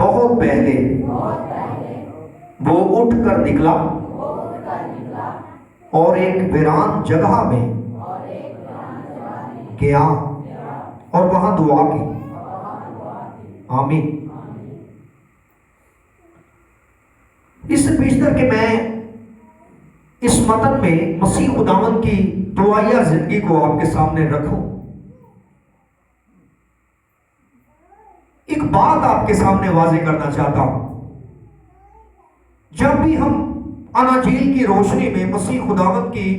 بہت پہلے وہ اٹھ کر نکلا اور ایک ویران جگہ میں گیا اور وہاں دعا کی. آمین. اس سے بیشتر کہ میں اس متن میں مسیح خداوند کی دعائیہ زندگی کو آپ کے سامنے رکھوں، ایک بات آپ کے سامنے واضح کرنا چاہتا ہوں. جب بھی ہم اناجیل کی روشنی میں مسیح خداوند کی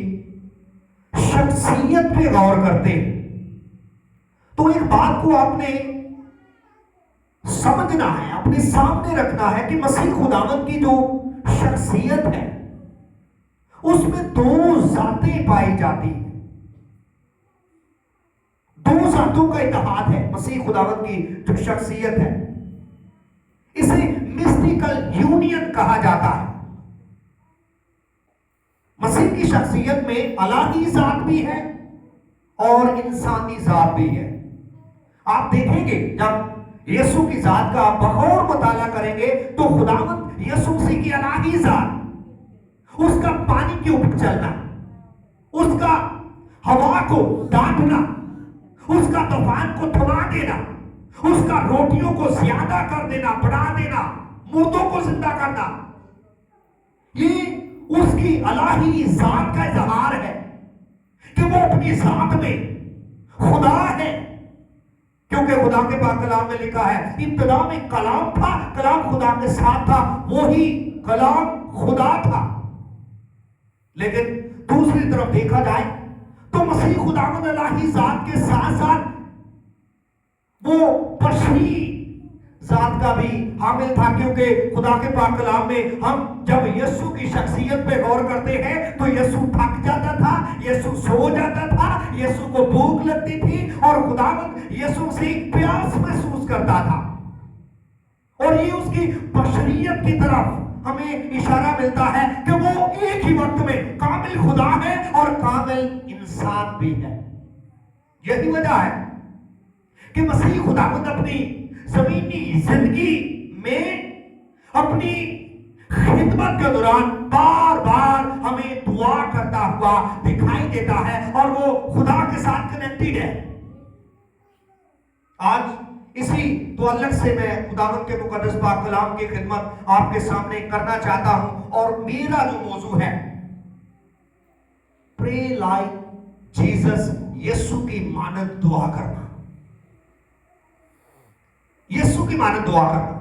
شخصیت پہ غور کرتے ہیں تو ایک بات کو آپ نے سمجھنا ہے، اپنے سامنے رکھنا ہے کہ مسیح خداوند کی جو شخصیت ہے اس میں دو ذاتیں پائی جاتی ہیں. دو ذاتوں کا اتحاد ہے مسیح خداوند کی جو شخصیت ہے. اسے مسٹیکل یونین کہا جاتا ہے. مسیح کی شخصیت میں الہی ذات بھی ہے اور انسانی ذات بھی ہے. آپ دیکھیں گے جب یسوع کی ذات کا بغور مطالعہ کریں گے تو خداوند یسوع مسیح کی الہی ذات، اس کا پانی کے اوپر چلنا، اس کا ہوا کو ڈانٹنا، اس کا طوفان کو تھما دینا، اس کا روٹیوں کو زیادہ کر دینا، بڑھا دینا، مردوں کو زندہ کرنا، یہ اس کی الہی ذات کا اظہار ہے کہ وہ اپنی ذات میں خدا ہے. کیونکہ خدا کے پاک کلام میں لکھا ہے ابتدا میں کلام تھا، کلام خدا کے ساتھ تھا، وہی کلام خدا تھا. لیکن دوسری طرف دیکھا جائے تو مسیح خداوند الہی ذات کے ساتھ ساتھ وہ بشری ذات کا بھی حامل تھا. کیونکہ خدا کے پاک کلام میں ہم جب یسوع کی شخصیت پہ غور کرتے ہیں تو یسوع تھک جاتا تھا، یسوع سو جاتا تھا، یسوع کو بھوک لگتی تھی اور خداوند یسوع سے پیاس محسوس کرتا تھا. اور یہ اس کی بشریت کی طرف ہمیں اشارہ ملتا ہے کہ وہ ایک ہی وقت میں کامل خدا ہے اور کامل انسان بھی ہے. یہی وجہ ہے کہ مسیح خداوند اپنی زمینی زندگی میں اپنی خدمت کے دوران بار بار ہمیں دعا کرتا ہوا دکھائی دیتا ہے اور وہ خدا کے ساتھ کنیکٹڈ ہے. آج اسی تعلق سے میں خداوند کے مقدس پاک کلام کی خدمت آپ کے سامنے کرنا چاہتا ہوں اور میرا جو موضوع ہے پرے لائک جیسس، یسوع کی مانند دعا کرنا. یسوع کی مانند دعا کرنا.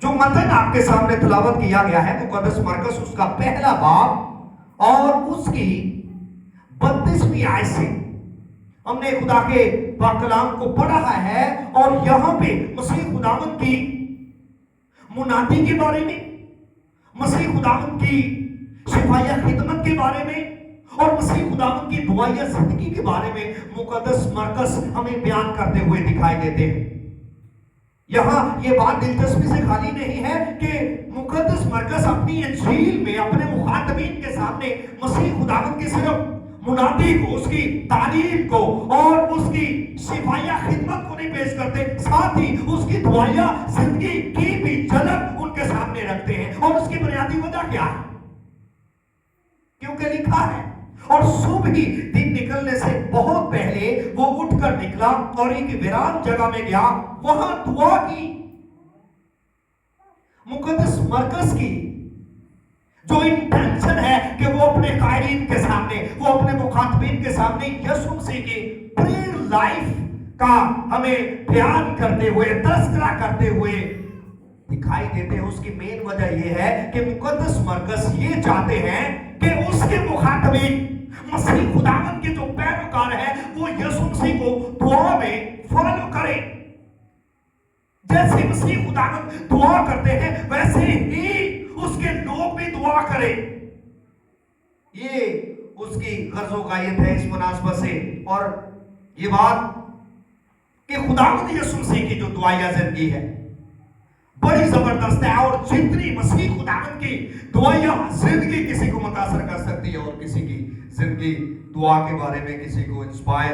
جو متن آپ کے سامنے تلاوت کیا گیا ہے مقدس مرکز اس کا پہلا باب اور اس کی 32ویں آیت سے ہم نے خدا کے پاک کلام کو پڑھا ہے اور یہاں پہ مسیح خداوند کی منادی کے بارے میں، مسیح خداوند کی شفایہ خدمت کے بارے میں اور مسیح خداوند کی دعائیہ زندگی کے بارے میں مقدس مرکز ہمیں بیان کرتے ہوئے دکھائی دیتے ہیں. یہاں یہ بات دلچسپی سے خالی نہیں ہے کہ مقدس مرکز اپنی انجیل میں اپنے مخاطبین کے سامنے مسیح خداوند کی صرف منادی کو، اس کی تعلیم کو اور اس کی شفایہ خدمت کو نہیں پیش کرتے، ساتھ ہی اس کی دعائیہ زندگی کی بھی جھلک ان کے سامنے رکھتے ہیں. اور اس کی بنیادی وجہ کیا ہے؟ کیونکہ لکھا ہے اور صبح ہی دن نکلنے سے بہت پہلے وہ اٹھ کر نکلا اور ایک ویران جگہ میں گیا، وہاں دعا کی. مقدس مرکز کی جو انٹینشن ہے کہ وہ اپنے قائلین کے سامنے، وہ اپنے مخاطبین کے سامنے یسوع مسیح کی پریئر لائف کا ہمیں بیان کرتے ہوئے، تذکرہ کرتے ہوئے دکھائی دیتے ہیں. اس کی مین وجہ یہ ہے کہ مقدس مرکز یہ چاہتے ہیں کہ اس کے مخاطبین مسیح خداوند کے جو پیروکار ہیں وہ یسوع مسیح کو دعا میں فالو کریں. جیسے مسیح خداوند دعا کرتے ہیں ویسے ہی اس کے لوگ بھی دعا کریں. یہ اس کی غرض و غایت ہے اس مناسبت سے. اور یہ بات کہ خداوند یسوع مسیح کی جو دعائیہ زندگی ہے بڑی زبردست ہے اور جتنی مسیح خداوند کی دعائیہ زندگی کسی کو متاثر کر سکتی ہے اور کسی کی زندگی دعا کے بارے میں کسی کو inspire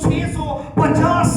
650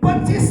25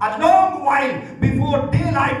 a long while before daylight,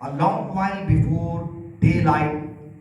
a long while before daylight,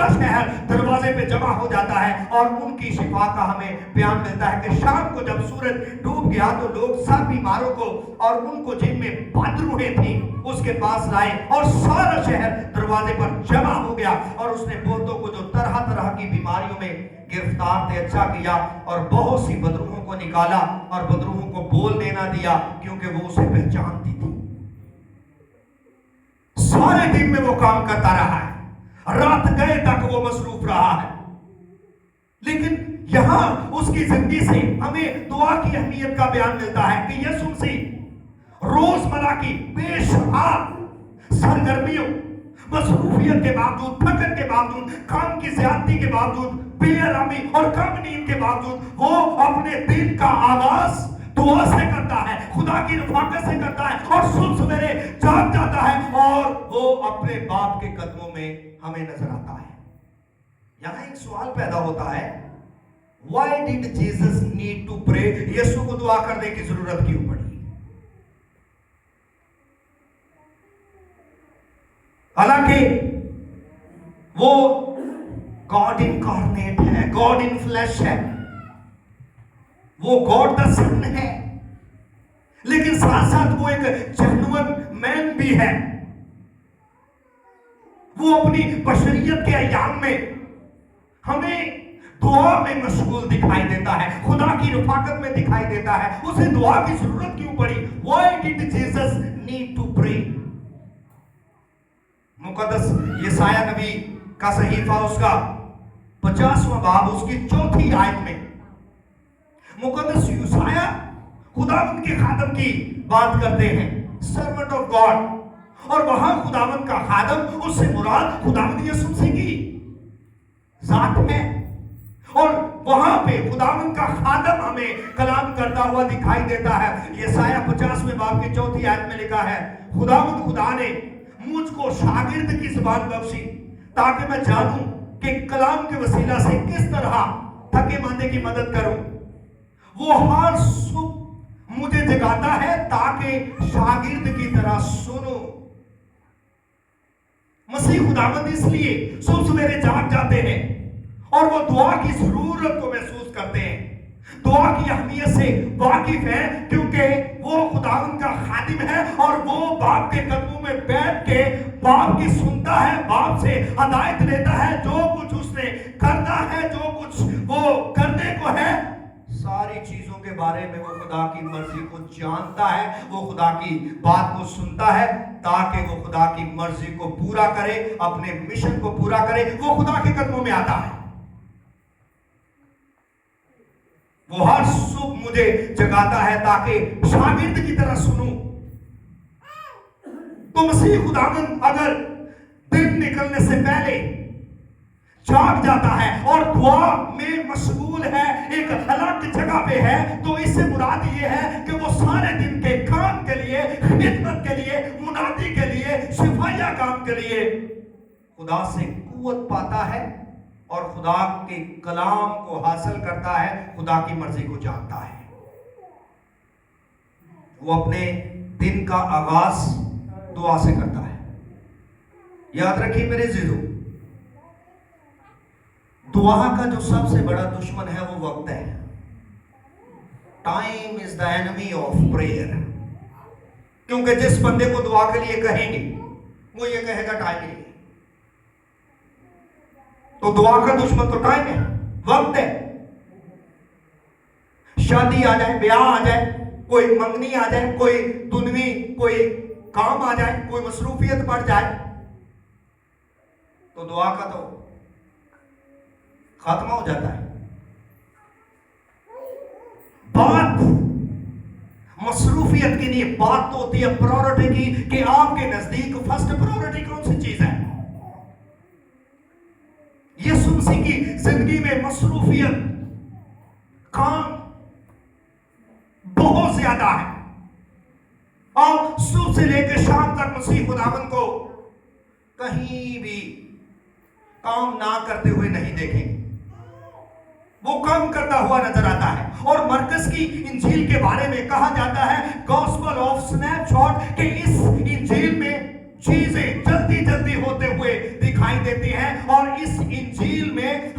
پورا شہر دروازے پہ جمع ہو جاتا ہے اور ان کی شفا کا ہمیں بیان ملتا ہے کہ شام کو جب سورج ڈوب گیا تو لوگ سب بیماروں کو اور ان کو جن میں بد روحیں تھیں اس کے پاس لائے اور سارا شہر دروازے پر جمع ہو گیا اور اس نے بہتوں کو جو طرح طرح کی بیماریوں میں گرفتار تھے اچھا کیا اور بہت سی بدروحوں کو نکالا اور بدروحوں کو بول دینا دیا کیونکہ وہ اسے پہچانتی تھی۔ سارے دن میں وہ کام کرتا رہا ہے، رات گئے تک وہ مصروف رہا ہے، لیکن یہاں اس کی زندگی سے ہمیں دعا کی اہمیت کا بیان ملتا ہے کہ یسوع مسیح روزمرہ کی بے شمار سرگرمیوں، مصروفیت کے باوجود، تھکن کے باوجود، کام کی زیادتی کے باوجود، بے آرامی اور کم نیند کے باوجود وہ اپنے دن کا آغاز دعا سے کرتا ہے، خدا کی رفاقت سے کرتا ہے اور صبح سویرے جاگ جاتا ہے اور وہ اپنے باپ کے قدموں میں ہمیں نظر آتا ہے۔ یہاں ایک سوال پیدا ہوتا ہے، why did Jesus need to pray؟ یسوع کو دعا کرنے کی ضرورت کیوں پڑی؟ حالانکہ وہ گاڈ انکارنیٹ ہے، گاڈ ان فلیش ہے، وہ گاڈ دا سن ہے، لیکن ساتھ ساتھ وہ ایک جینوئن مین بھی ہے۔ وہ اپنی بشریت کے ایام میں ہمیں دعا میں مشغول دکھائی دیتا ہے، خدا کی رفاقت میں دکھائی دیتا ہے۔ اسے دعا کی ضرورت کیوں پڑی؟ Why did Jesus need to pray؟ مقدس یسایہ نبی کا صحیفہ اس کا 50واں باب اس کی 4تھی آیت میں مقدس یسایہ خداوند کے خادم کی بات کرتے ہیں، سرونٹ آف گاڈ، اور وہاں خداوند کا خادم اس سے مراد خداوند یسوع مسیح کی ذات ہے، اور وہاں پہ خداوند کا خادم ہمیں کلام کرتا ہوا دکھائی دیتا ہے۔ یسایہ 50ویں باب کی 4تھی آیت میں لکھا ہے، خداوند خدا نے مجھ کو شاگرد کی زبان بخشی تاکہ میں جانوں کہ کلام کے وسیلہ سے کس طرح تھکے ماندے کی مدد کروں۔ وہ ہر صبح مجھے جگاتا ہے تاکہ شاگرد کی طرح سنو۔ مسیح خداوند اس لیے صبح سویرے جاگ جاتے ہیں اور وہ دعا کی ضرورت کو محسوس کرتے ہیں، دعا کی اہمیت سے واقف ہے، کیونکہ وہ خداوند کا خادم ہے اور وہ باپ کے قدموں میں بیٹھ کے باپ کی سنتا ہے، باپ سے ہدایت لیتا ہے، جو کچھ اس نے کرنا ہے، جو کچھ وہ کرنے کو ہے، ساری چیزوں کے بارے میں وہ خدا کی مرضی کو جانتا ہے، وہ خدا کی بات کو سنتا ہے تاکہ وہ خدا کی مرضی کو پورا کرے، اپنے مشن کو پورا کرے۔ وہ خدا کے قدموں میں آتا ہے، وہ ہر صبح مجھے جگاتا ہے تاکہ شاگرد کی طرح سنوں۔ تو مسیح خداوند اگر دن نکلنے سے پہلے جاگ جاتا ہے اور دعا میں مشغول ہے، ایک الگ جگہ پہ ہے، تو اس سے مراد یہ ہے کہ وہ سارے دن کے کام کے لیے، خدمت کے لیے، منادی کے لیے، شفائیہ کام کے لیے خدا سے قوت پاتا ہے اور خدا کے کلام کو حاصل کرتا ہے، خدا کی مرضی کو جانتا ہے۔ وہ اپنے دن کا آغاز دعا سے کرتا ہے۔ یاد رکھیے میرے عزیزو، دعا کا جو سب سے بڑا دشمن ہے وہ وقت ہے۔ Time is the enemy of prayer, کیونکہ جس بندے کو دعا کے لیے کہیں گے وہ یہ کہے گا ٹائم نہیں ہے۔ تو دعا کا دشمن تو ٹائم ہے، وقت ہے۔ شادی آ جائے، بیاہ آ جائے، کوئی منگنی آ جائے، کوئی دنوی کوئی کام آ جائے، کوئی مصروفیت بڑھ جائے، تو دعا کا تو خاتمہ ہو جاتا ہے۔ بات مصروفیت کی نہیں، بات تو ہوتی ہے پرائورٹی کی، کہ آپ کے نزدیک فرسٹ پرائورٹی کون سی چیز ہے۔ یسوع مسیح کی زندگی میں مصروفیت، کام بہت زیادہ ہے، اور صبح سے لے کے شام تک مسیح خداوند کو کہیں بھی کام نہ کرتے ہوئے نہیں دیکھیں گے، وہ کام کرتا ہوا نظر آتا ہے۔ اور مرکز کی انجیل کے بارے میں کہا جاتا ہے، گاسپل آف سنیپ شاٹ، کہ اس انجیل میں چیزیں جلدی جلدی ہوتے ہوئے دکھائی دیتی ہیں، اور اس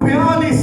42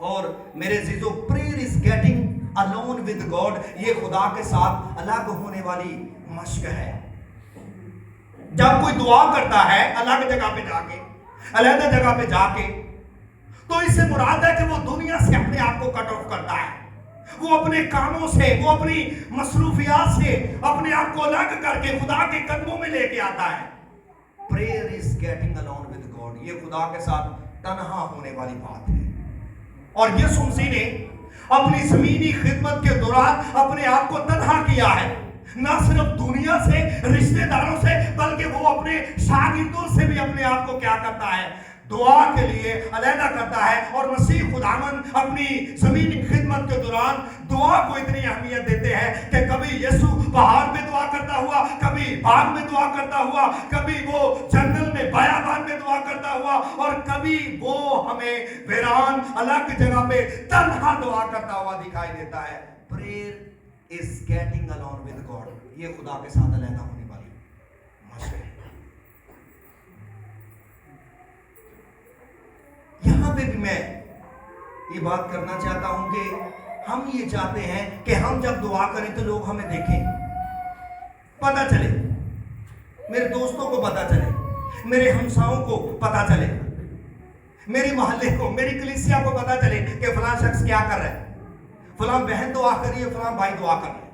اور میرے عزیزو prayer is getting alone with God. یہ خدا کے ساتھ الگ ہونے والی مشق ہے. جب کوئی دعا کرتا ہے الگ جگہ پہ جا کے، علیحدہ جگہ پہ جا کے، تو اس سے مراد ہے کہ وہ دنیا سے اپنے آپ کو کٹ آف کرتا ہے. وہ اپنے کاموں سے، وہ اپنی مصروفیات سے اپنے آپ کو الگ کر کے خدا کے قدموں میں لے کے آتا ہے. Prayer is getting alone with God. یہ خدا کے ساتھ تنہا ہونے والی بات ہے. اور یسوع مسیح نے اپنی زمینی خدمت کے دوران اپنے آپ کو تنہا کیا ہے، نہ صرف دنیا سے، رشتہ داروں سے، بلکہ وہ اپنے شاگردوں سے بھی اپنے آپ کو کیا کرتا ہے؟ دعا کے لیے علیحدہ کرتا ہے. اور مسیح خداوند اپنی زمینی خدمت کے دوران دعا کو اتنی اہمیت دیتے ہیں کہ کبھی یسوع پہاڑ میں دعا کرتا ہوا، کبھی باغ میں دعا کرتا ہوا، کبھی وہ جنگل میں بیابان میں دعا کرتا ہوا، اور کبھی وہ ہمیں ویران الگ جگہ پہ تنہا دعا کرتا ہوا دکھائی دیتا ہے. Prayer is getting alone with God. یہ خدا کے ساتھ علیحدہ ہونے والی مشق ہے. یہاں پہ بھی میں یہ بات کرنا چاہتا ہوں کہ ہم یہ چاہتے ہیں کہ ہم جب دعا کریں تو لوگ ہمیں دیکھیں، پتہ چلے، میرے دوستوں کو پتہ چلے، میرے ہمساؤں کو پتہ چلے، میری محلے کو، میری کلیسیا کو پتہ چلے کہ فلاں شخص کیا کر رہا ہے، فلاں بہن دعا کر رہی ہے، فلاں بھائی دعا کر رہا ہے.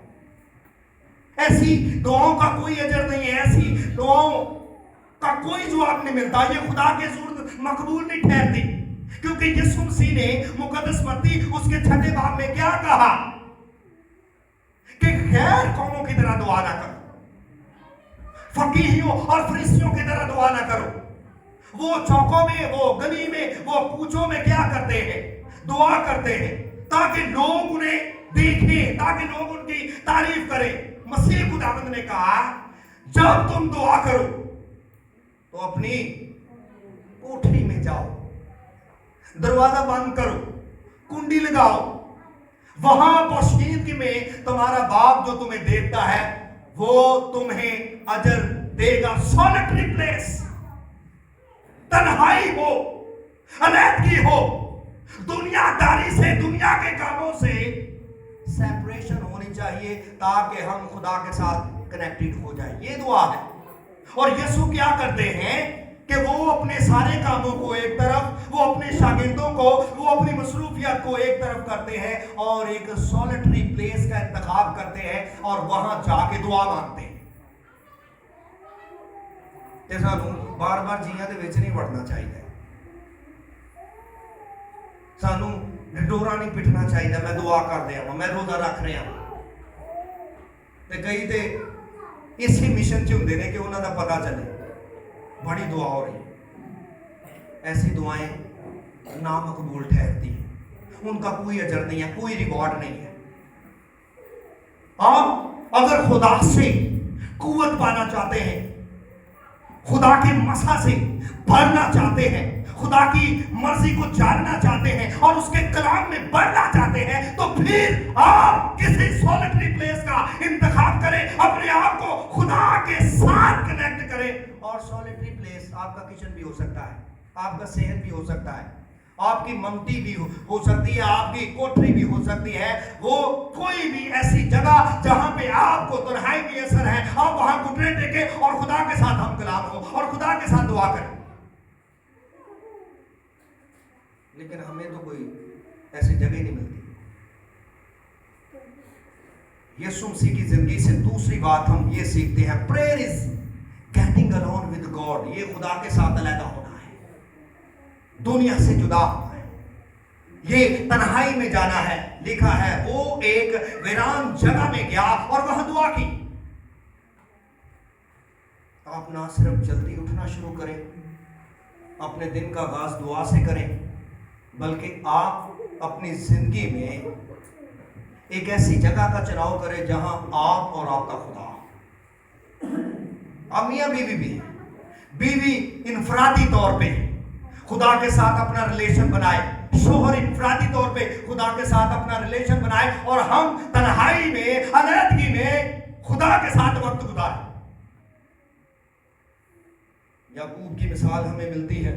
ایسی دعاؤں کا کوئی اجر نہیں ہے، ایسی دعاؤں کا کوئی جواب نہیں ملتا. یہ خدا کے صورت مقبول نہیں ٹھہرتی، کیونکہ یسوع مسیح نے مقدس متی اس کے 6 باب میں کیا کہا کہ غیر قوموں کی طرح دعا نہ کرو، فقیہیوں اور فریسیوں کی طرح دعا نہ کرو. وہ چوکوں میں، وہ گلی میں، وہ کوچوں میں کیا کرتے ہیں؟ دعا کرتے ہیں تاکہ لوگ انہیں دیکھیں، تاکہ لوگ ان کی تعریف کریں. مسیح خداوند نے کہا جب تم دعا کرو تو اپنی کوٹھری میں جاؤ، دروازہ بند کرو، کنڈی لگاؤ، وہاں پوشیدگی میں تمہارا باپ جو تمہیں دیکھتا ہے وہ تمہیں اجر دے گا. سولٹری پلیس، تنہائی ہو، علیحدگی ہو، دنیا داری سے، دنیا کے کاموں سے سیپریشن ہونی چاہیے تاکہ ہم خدا کے ساتھ کنیکٹڈ ہو جائیں. یہ دعا ہے. اور یسوع کیا کرتے ہیں کہ وہ اپنے سارے کاموں کو ایک طرف، وہ اپنے شاگردوں کو، وہ اپنی مصروفیات کو ایک طرف کرتے ہیں اور ایک سولٹری پلیس کا انتخاب کرتے ہیں اور وہاں جا کے دعا مانگتے ہیں. تے سانوں بار بار جیاں دے وچ نہیں وڑنا چاہیے، سانوں ڈورا نہیں پٹنا چاہیے میں دعا کر دیا میں روزہ رکھ رہا ہوں. تے کئی تے اسی مشن چ ہوندے نے کہ انہاں دا پتہ چلے بڑی دعا ہو رہی. ایسی دعائیں نامقبول ٹھہرتی ہیں، ان کا کوئی اجر نہیں ہے، کوئی ریوارڈ نہیں ہے. آپ اگر خدا سے قوت پانا چاہتے ہیں، خدا کے مسا سے بھرنا چاہتے ہیں، خدا کی مرضی کو جاننا چاہتے ہیں اور اس کے کلام میں بڑھنا چاہتے ہیں، تو پھر آپ کسی سولٹری پلیس کا انتخاب کریں، اپنے آپ کو خدا کے ساتھ کنیکٹ کریں. اور سولٹری پلیس آپ کا کچن بھی ہو سکتا ہے، آپ کا صحت بھی ہو سکتا ہے، آپ کی ممٹی بھی ہو سکتی ہے، آپ کی کوٹری بھی ہو سکتی ہے. وہ کوئی بھی ایسی جگہ جہاں پہ آپ کو تنہائی کی اثر ہے، آپ وہاں گھٹنے ٹیکیں اور خدا کے ساتھ ہم کلام ہو اور خدا کے ساتھ دعا کریں. لیکن ہمیں تو کوئی ایسی جگہ نہیں ملتی. یسوع مسیح کی زندگی سے دوسری بات ہم یہ سیکھتے ہیں، prayer is getting alone with God. یہ خدا کے ساتھ علیحدہ ہونا ہے، دنیا سے جدا ہونا ہے، یہ تنہائی میں جانا ہے. لکھا ہے وہ ایک ویران جگہ میں گیا اور وہاں دعا کی. آپ نہ صرف جلدی اٹھنا شروع کریں، اپنے دن کا آغاز دعا سے کریں، بلکہ آپ اپنی زندگی میں ایک ایسی جگہ کا چناؤ کریں جہاں آپ اور آپ کا خدا. اب میاں بیوی بھی بیوی انفرادی طور پہ خدا کے ساتھ اپنا ریلیشن بنائے، شوہر انفرادی طور پہ خدا کے ساتھ اپنا ریلیشن بنائے، اور ہم تنہائی میں، علیحدگی میں خدا کے ساتھ وقت گزاریں. یعقوب کی مثال ہمیں ملتی ہے.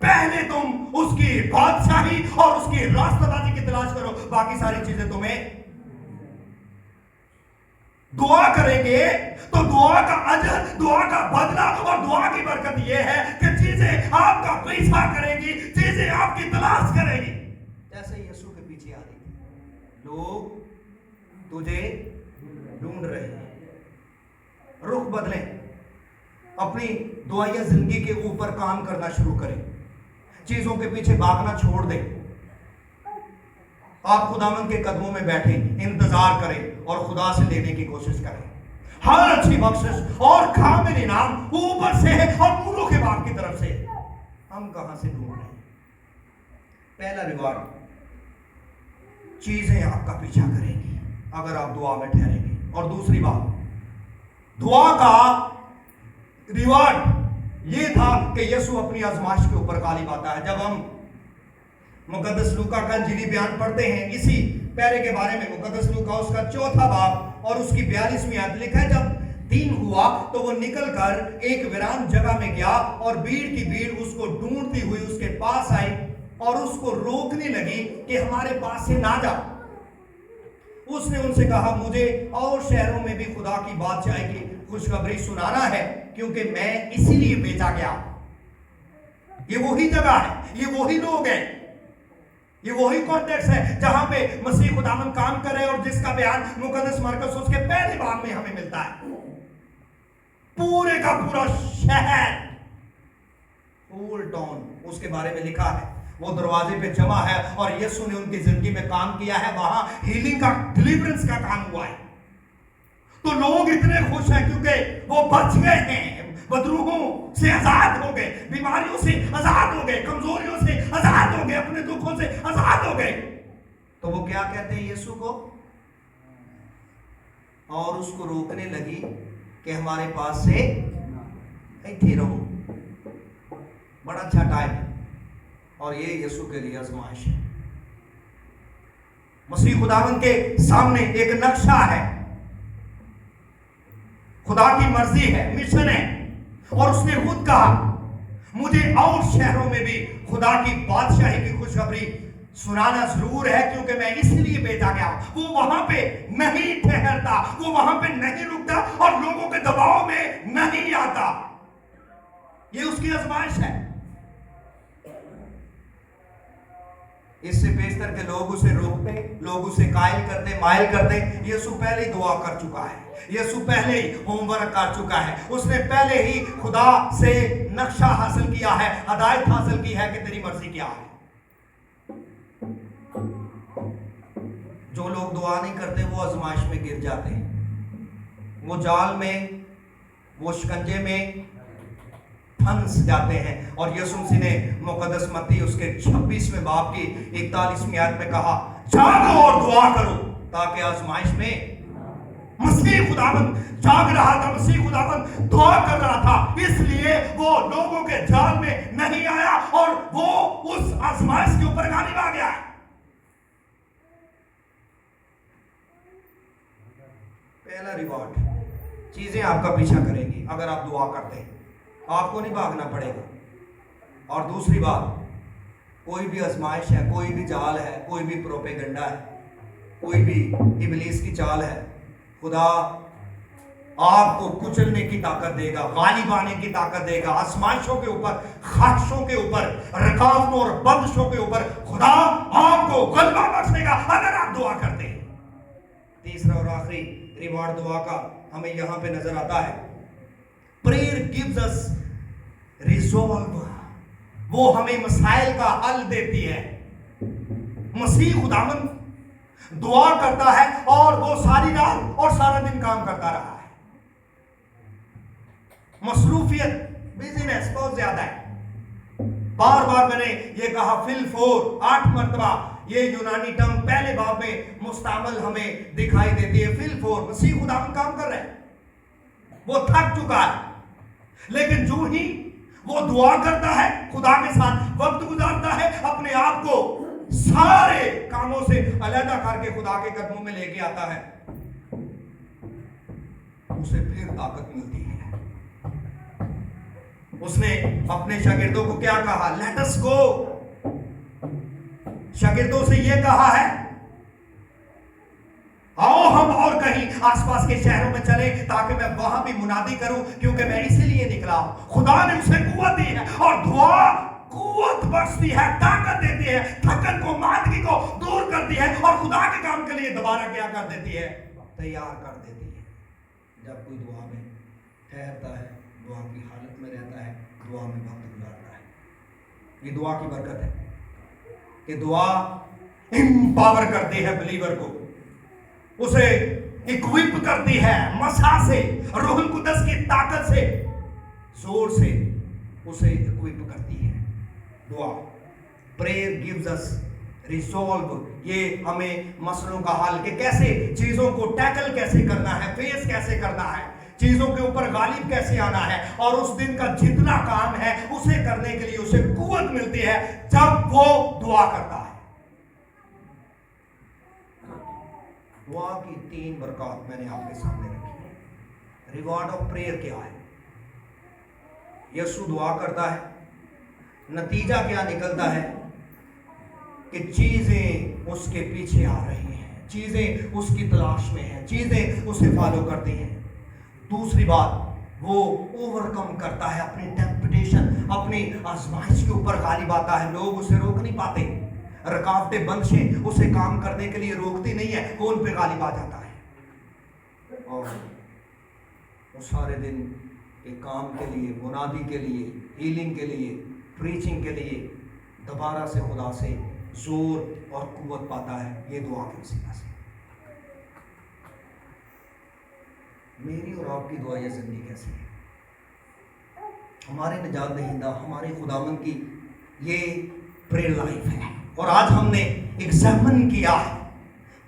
پہلے تم اس کی بادشاہی اور اس کی راستہ بازی کی تلاش کرو، باقی ساری چیزیں تمہیں دعا کریں گے تو دعا کا اجر، دعا کا بدلہ اور دعا کی برکت یہ ہے کہ چیزیں آپ کا پیچھا کریں گی، چیزیں آپ کی تلاش کریں گی، جیسے یسوع کے پیچھے آ رہی تھی۔ لوگ تجھے ڈھونڈ رہے ہیں، رخ بدلیں، اپنی دعائیہ زندگی کے اوپر کام کرنا شروع کریں، چیزوں کے پیچھے بھاگنا چھوڑ دیں، آپ خداوند کے قدموں میں بیٹھیں، انتظار کریں اور خدا سے لینے کی کوشش کریں۔ ہر اچھی بخشش اور کامل انعام اوپر سے ہے اور نوروں کے باپ کی طرف سے۔ ہم کہاں سے ڈھونڈ رہے ہیں؟ پہلا ریوارڈ، چیزیں آپ کا پیچھا کریں گی اگر آپ دعا میں ٹھہریں گے۔ اور دوسری بات، دعا کا ریوارڈ یہ تھا کہ یسوع اپنی آزمائش کے اوپر غالب آتا ہے۔ جب ہم مقدس لوکا کا انجیلی بیان پڑھتے ہیں، اسی پیرے کے بارے میں، مقدس لوکا اس کا 4 باب اور اس کی 42ویں آیت لکھا ہے، جب دن ہوا تو وہ نکل کر ایک ویران جگہ میں گیا اور بھیڑ کی بھیڑ اس کو ڈھونڈتی ہوئی اس کے پاس آئی اور اس کو روکنے لگی کہ ہمارے پاس سے نہ جا۔ اس نے ان سے کہا، مجھے اور شہروں میں بھی خدا کی بادشاہی کی خوشخبری سنانا ہے، کیونکہ میں اسی لیے بھیجا گیا۔ یہ وہی جگہ ہے، یہ وہی لوگ ہیں، یہ وہی کانٹیکس ہے جہاں پہ مسیح خداوند کام کر رہے اور جس کا بیان مقدس مرکز اس کے پہلے باب میں ہمیں ملتا ہے۔ پورے کا پورا شہر، اولڈ ٹاؤن، اس کے بارے میں لکھا ہے، وہ دروازے پہ جمع ہے اور یسوع نے ان کی زندگی میں کام کیا ہے، وہاں ہیلنگ کا، ڈیلیورنس کا کام ہوا ہے۔ تو لوگ اتنے خوش ہیں کیونکہ وہ بچ گئے ہیں، بدروحوں سے آزاد ہو گئے، بیماریوں سے آزاد ہو گئے، کمزوریوں سے آزاد ہو گئے، اپنے دکھوں سے آزاد ہو گئے۔ تو وہ کیا کہتے ہیں یسوع کو؟ اور اس کو روکنے لگی کہ ہمارے پاس سے ایتھے رہو۔ بڑا اچھا ٹائم ہے اور یہ یسوع کے لیے آزمائش ہے۔ مسیح خداوند کے سامنے ایک نقشہ ہے، خدا کی مرضی ہے، مشن ہے، اور اس نے خود کہا، مجھے اور شہروں میں بھی خدا کی بادشاہی کی خوشخبری سنانا ضرور ہے، کیونکہ میں اس لیے بھیجا گیا۔ وہ وہاں پہ نہیں ٹھہرتا، وہ وہاں پہ نہیں رکتا اور لوگوں کے دباؤ میں نہیں آتا۔ یہ اس کی آزمائش ہے۔ اس سے بیشتر کہ لوگ اسے روکتے، لوگ اسے قائل کرتے، مائل کرتے، یسوع پہلے ہی دعا کر چکا ہے، یسوع پہلے ہی ہوم ورک کر چکا ہے، اس نے پہلے ہی خدا سے نقشہ حاصل کیا ہے، ہدایت حاصل کی ہے کہ تیری مرضی کیا ہے۔ جو لوگ دعا نہیں کرتے وہ آزمائش میں گر جاتے ہیں، وہ جال میں، وہ شکنجے میں پھنس جاتے ہیں۔ اور یسوع مسیح نے مقدس متی اس کے 26ویں باب کی 41ویں آیت میں کہا، جاگو اور دعا کرو تاکہ آزمائش میں، مسیح خداوند جاگ رہا تھا، مسیح خداوند دعا کر رہا تھا، اس لیے وہ لوگوں کے جال میں نہیں آیا اور وہ اس آزمائش کے اوپر غالب آ گیا ہے۔ پہلا ریوارڈ، چیزیں آپ کا پیچھا کریں گی اگر آپ دعا کرتے ہیں، آپ کو نہیں بھاگنا پڑے گا۔ اور دوسری بات، کوئی بھی آزمائش ہے، کوئی بھی جال ہے، کوئی بھی پروپیگنڈا ہے، کوئی بھی ابلیس کی چال ہے، خدا آپ کو کچلنے کی طاقت دے گا، غالب آنے کی طاقت دے گا، آزمائشوں کے اوپر، خواہشوں کے اوپر، رکاوٹوں اور بندشوں کے اوپر خدا آپ کو غلبہ بخشے گا اگر آپ دعا کرتے ہیں۔ تیسرا اور آخری ریوارڈ دعا کا ہمیں یہاں پہ نظر آتا ہے، prayer gives us resolve، وہ ہمیں مسائل کا حل دیتی ہے۔ مسیح خداوند دعا کرتا ہے اور وہ ساری رات اور سارا دن کام کرتا رہا ہے، مصروفیت، بیزینس بہت زیادہ ہے۔ بار بار میں نے یہ کہا، فل 8 مرتبہ یہ یونانی ٹرم پہلے باب میں مستعمل ہمیں دکھائی دیتی ہے۔ فل 4، مسیح خداوند کام کر رہے ہیں، وہ تھک چکا ہے، لیکن جو ہی وہ دعا کرتا ہے، خدا کے ساتھ وقت گزارتا ہے، اپنے آپ کو سارے کاموں سے علیحدہ کر کے خدا کے قدموں میں لے کے آتا ہے، اسے پھر طاقت ملتی ہے۔ اس نے اپنے شاگردوں کو کیا کہا؟ لیٹ اس گو. شاگردوں سے یہ کہا ہے آؤ ہم اور کہیں آس پاس کے شہروں میں چلیں تاکہ میں وہاں بھی منادی کروں، کیونکہ میں اسی لیے نکلا ہوں. خدا نے اسے قوت دی ہے، اور دعا قوت بخشتی ہے، طاقت دیتی ہے، تھکن کو، ماندگی کو دور کرتی ہے، اور خدا کے کام کے لیے دوبارہ کیا کر دیتی ہے؟ تیار کر دیتی ہے. جب کوئی دعا میں ٹھہرتا ہے، دعا کی حالت میں رہتا ہے، دعا میں وقت گزارتا ہے، یہ دعا کی برکت ہے کہ دعا امپاور کرتی ہے بلیور کو، اسے اکوپ کرتی ہے، مسا سے، روح القدس کی طاقت سے، زور سے اسے اکوپ کرتی ہے. دعا prayer gives us resolve، یہ ہمیں مسئلوں کا حل، کہ کیسے چیزوں کو ٹیکل کیسے کرنا ہے، فیس کیسے کرنا ہے، چیزوں کے اوپر غالب کیسے آنا ہے، اور اس دن کا جتنا کام ہے اسے کرنے کے لیے اسے قوت ملتی ہے جب وہ دعا کرتا ہے. دعا کی 3 برکات میں نے آپ کے سامنے رکھی ہے. ریوارڈ آف پریئر کیا ہے؟ یسوع دعا کرتا ہے، نتیجہ کیا نکلتا ہے؟ کہ چیزیں اس کے پیچھے آ رہی ہیں، چیزیں اس کی تلاش میں ہیں، چیزیں اسے فالو کرتی ہیں. دوسری بات، وہ اوور کم کرتا ہے اپنی ٹیمپٹیشن، اپنی آزمائش کے اوپر غالب آتا ہے. لوگ اسے روک نہیں پاتے، رکاوٹیں بندشیں اسے کام کرنے کے لیے روکتی نہیں ہے، وہ ان پہ غالب آ جاتا ہے. اور وہ سارے دن کے کام کے لیے، منادی کے لیے، ہیلنگ کے لیے، پریچنگ کے لیے دوبارہ سے خدا سے زور اور قوت پاتا ہے. یہ دعا کی وسیلہ سے. میری اور آپ کی دعا یہ زندگی کیسی ہے؟ ہمارے نجات دہندہ ہمارے خداوند کی یہ پریئر لائف ہے، اور آج ہم نے ایگزامن کیا ہے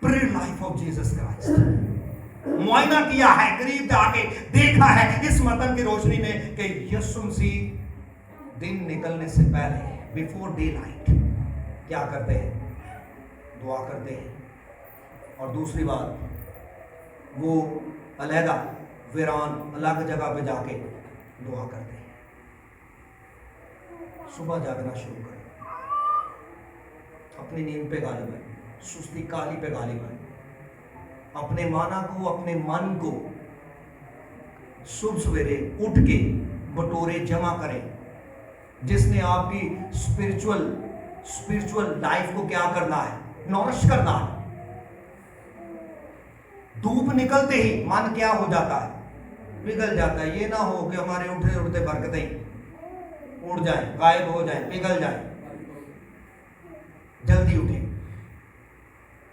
prayer life of Jesus Christ, معائنہ کیا ہے، قریب جا کے دیکھا ہے اس متن کی روشنی میں کہ یسوع مسیح دن نکلنے سے پہلے بیفور ڈے لائٹ کیا کرتے ہیں؟ دعا کرتے ہیں. اور دوسری بات، وہ علیحدہ ویران الگ جگہ پہ جا کے دعا کرتے ہیں. صبح جاگنا شروع کریں، اپنی نیند پہ غالب ہے، سستی کالی پہ غالب ہے، اپنے مانا کو، اپنے من کو صبح سویرے اٹھ کے بٹورے جمع کریں. جس نے آپ کی اسپرچول لائف کو کیا کرنا ہے؟ نورش کرنا ہے. دھوپ نکلتے ہی من کیا ہو جاتا ہے؟ پگھل جاتا ہے. یہ نہ ہو کہ ہمارے اٹھتے اٹھتے برکتیں اڑ جائیں، غائب ہو جائیں، پگھل جائیں. جلدی اٹھیں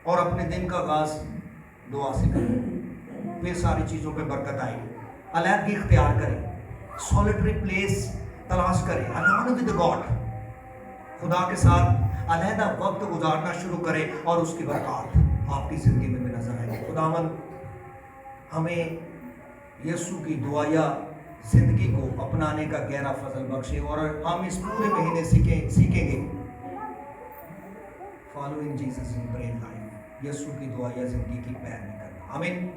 اور اپنے دن کا آغاز دعا سے کریں، پھر ساری چیزوں پہ برکت آئے گی. علیحدگی اختیار کریں، سولیٹری پلیس تلاش کریں، alone with God، خدا کے ساتھ علیحدہ وقت گزارنا شروع کریں، اور اس کی برکات آپ کی زندگی میں بھی نظر آئے گی. خداوند ہمیں یسوع کی دعائیا زندگی کو اپنانے کا گہرا فضل بخشے، اور ہم اس پورے مہینے سیکھیں گے following Jesus in prayer life, یسوع کی دعائیا زندگی کی پیروی کرنا. آمین.